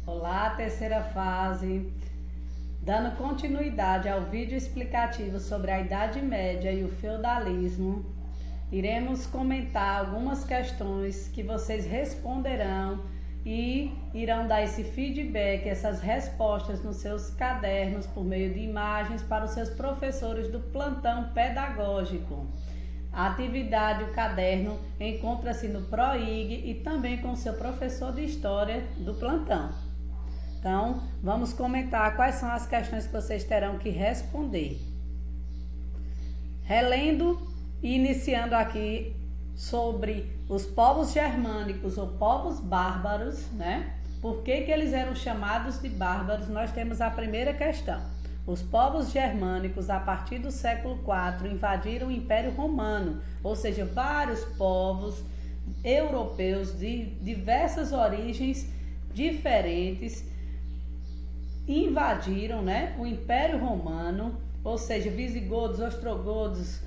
Olá, terceira fase. Dando continuidade ao vídeo explicativo sobre a Idade Média e o feudalismo, iremos comentar algumas questões que vocês responderão e irão dar esse feedback, essas respostas nos seus cadernos por meio de imagens para os seus professores do plantão pedagógico. A atividade, o caderno, encontra-se no PROIG e também com o seu professor de História do plantão. Então, vamos comentar quais são as questões que vocês terão que responder. Relendo e iniciando aqui sobre os povos germânicos ou povos bárbaros, né? Por que eles eram chamados de bárbaros? Nós temos a primeira questão. Os povos germânicos, a partir do século IV, invadiram o Império Romano, ou seja, vários povos europeus de diversas origens diferentes invadiram, né, o Império Romano, ou seja, visigodos, ostrogodos,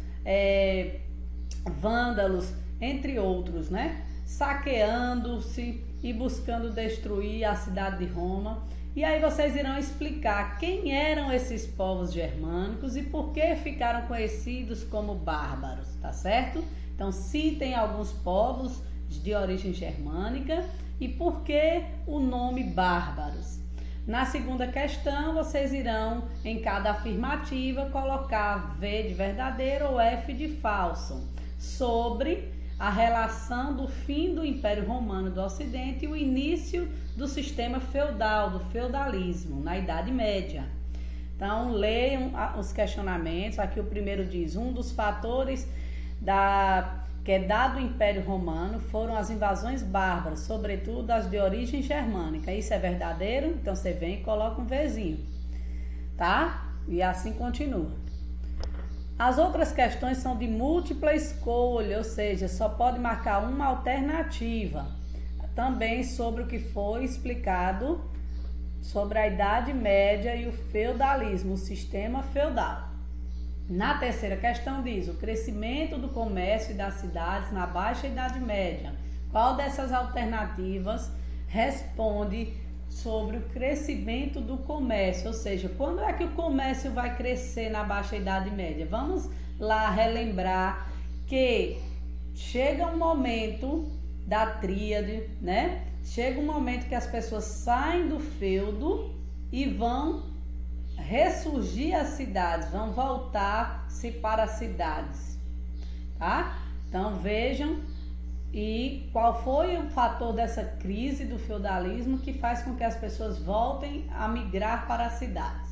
vândalos, entre outros, né, saqueando-se e buscando destruir a cidade de Roma. E aí vocês irão explicar quem eram esses povos germânicos e por que ficaram conhecidos como bárbaros, tá certo? Então citem alguns povos de origem germânica e por que o nome bárbaros. Na segunda questão, vocês irão, em cada afirmativa, colocar V de verdadeiro ou F de falso, sobre a relação do fim do Império Romano do Ocidente e o início do sistema feudal, do feudalismo, na Idade Média. Então, leiam os questionamentos. Aqui o primeiro diz: um dos fatores que é dado o Império Romano foram as invasões bárbaras, sobretudo as de origem germânica. Isso é verdadeiro? Então você vem e coloca um Vzinho, tá? E assim continua. As outras questões são de múltipla escolha, ou seja, só pode marcar uma alternativa. Também sobre o que foi explicado sobre a Idade Média e o feudalismo, o sistema feudal. Na terceira questão diz: o crescimento do comércio e das cidades na Baixa Idade Média. Qual dessas alternativas responde sobre o crescimento do comércio? Ou seja, quando é que o comércio vai crescer na Baixa Idade Média? Vamos lá relembrar que chega um momento da tríade, né? Chega um momento que as pessoas saem do feudo e vão ressurgir as cidades, vão voltar-se para as cidades, tá? Então vejam e qual foi o fator dessa crise do feudalismo que faz com que as pessoas voltem a migrar para as cidades.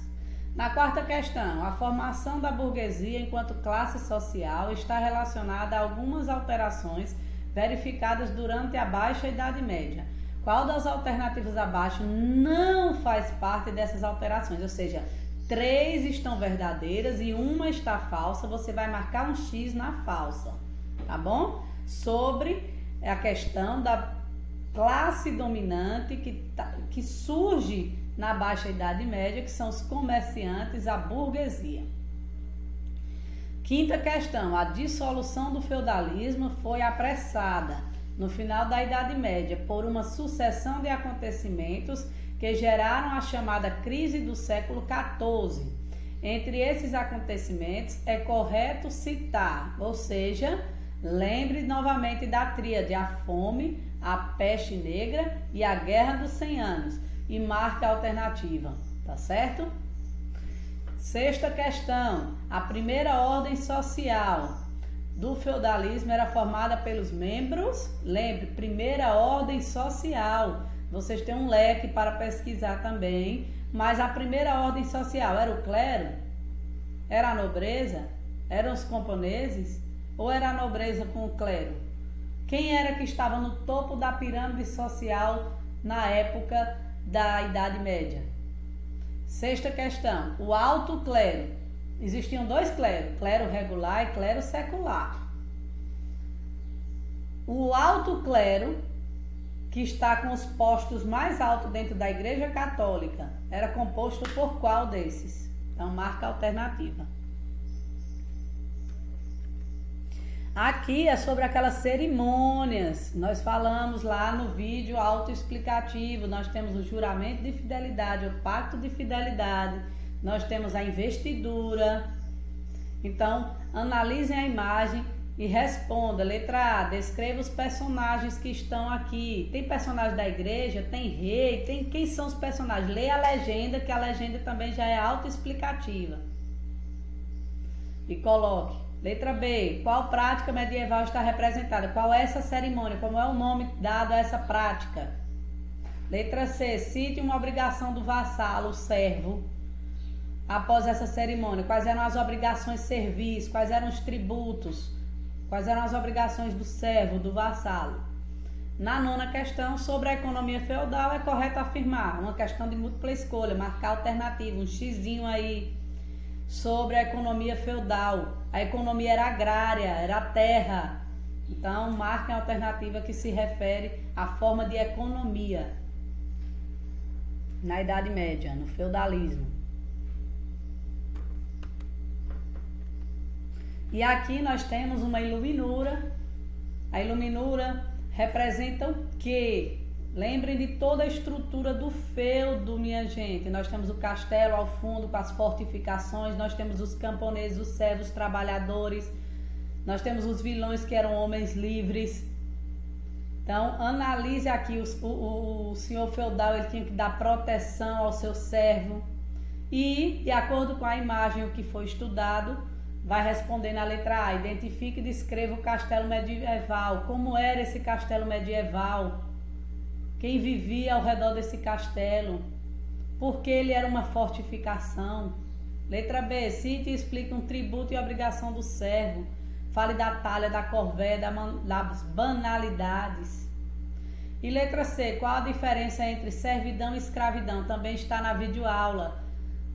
Na quarta questão, a formação da burguesia enquanto classe social está relacionada a algumas alterações verificadas durante a Baixa Idade Média. Qual das alternativas abaixo não faz parte dessas alterações? Ou seja, 3 estão verdadeiras e uma está falsa. Você vai marcar um X na falsa, tá bom? Sobre a questão da classe dominante que surge na Baixa Idade Média, que são os comerciantes, a burguesia. Quinta questão, a dissolução do feudalismo foi apressada no final da Idade Média por uma sucessão de acontecimentos que geraram a chamada crise do século XIV. Entre esses acontecimentos é correto citar, ou seja, lembre novamente da tríade: a fome, a peste negra e a guerra dos 100 anos e marque a alternativa, tá certo? Sexta questão, a primeira ordem social do feudalismo era formada pelos membros, lembre, primeira ordem social, vocês têm um leque para pesquisar também, mas a primeira ordem social era o clero? Era a nobreza? Eram os camponeses? Ou era a nobreza com o clero? Quem era que estava no topo da pirâmide social na época da Idade Média? Sexta questão, o alto clero. Existiam 2 cleros, clero regular e clero secular. O alto clero, que está com os postos mais altos dentro da Igreja Católica, era composto por qual desses? Então marca a alternativa. Aqui é sobre aquelas cerimônias. Nós falamos lá no vídeo autoexplicativo. Nós temos o juramento de fidelidade, o pacto de fidelidade. Nós temos a investidura. Então, analisem a imagem e responda. Letra A, descreva os personagens que estão aqui. Tem personagem da igreja, tem rei, tem quem são os personagens. Leia a legenda, que a legenda também já é autoexplicativa. E coloque. Letra B, qual prática medieval está representada? Qual é essa cerimônia? Como é o nome dado a essa prática? Letra C, cite uma obrigação do vassalo, o servo, após essa cerimônia. Quais eram as obrigações servis? Quais eram os tributos? Quais eram as obrigações do servo, do vassalo? Na nona questão, sobre a economia feudal, é correto afirmar, uma questão de múltipla escolha, marcar alternativa, um xizinho aí. Sobre a economia feudal, a economia era agrária, era terra. Então, marquem a alternativa que se refere à forma de economia na Idade Média, no feudalismo. E aqui nós temos uma iluminura. A iluminura representa o quê? Lembrem de toda a estrutura do feudo, minha gente. Nós temos o castelo ao fundo com as fortificações, nós temos os camponeses, os servos, os trabalhadores, nós temos os vilões que eram homens livres. Então, analise aqui, o senhor feudal ele tinha que dar proteção ao seu servo e, de acordo com a imagem, o que foi estudado, vai responder na letra A. Identifique e descreva o castelo medieval. Como era esse castelo medieval? Quem vivia ao redor desse castelo? Porque ele era uma fortificação. Letra B, cite e explique um tributo e obrigação do servo. Fale da talha, da corvéia, das banalidades. E letra C, qual a diferença entre servidão e escravidão? Também está na videoaula.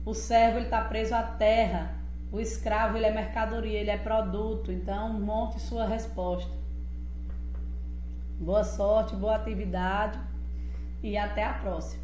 O servo está preso à terra. O escravo ele é mercadoria, ele é produto. Então, monte sua resposta. Boa sorte, boa atividade. E até a próxima.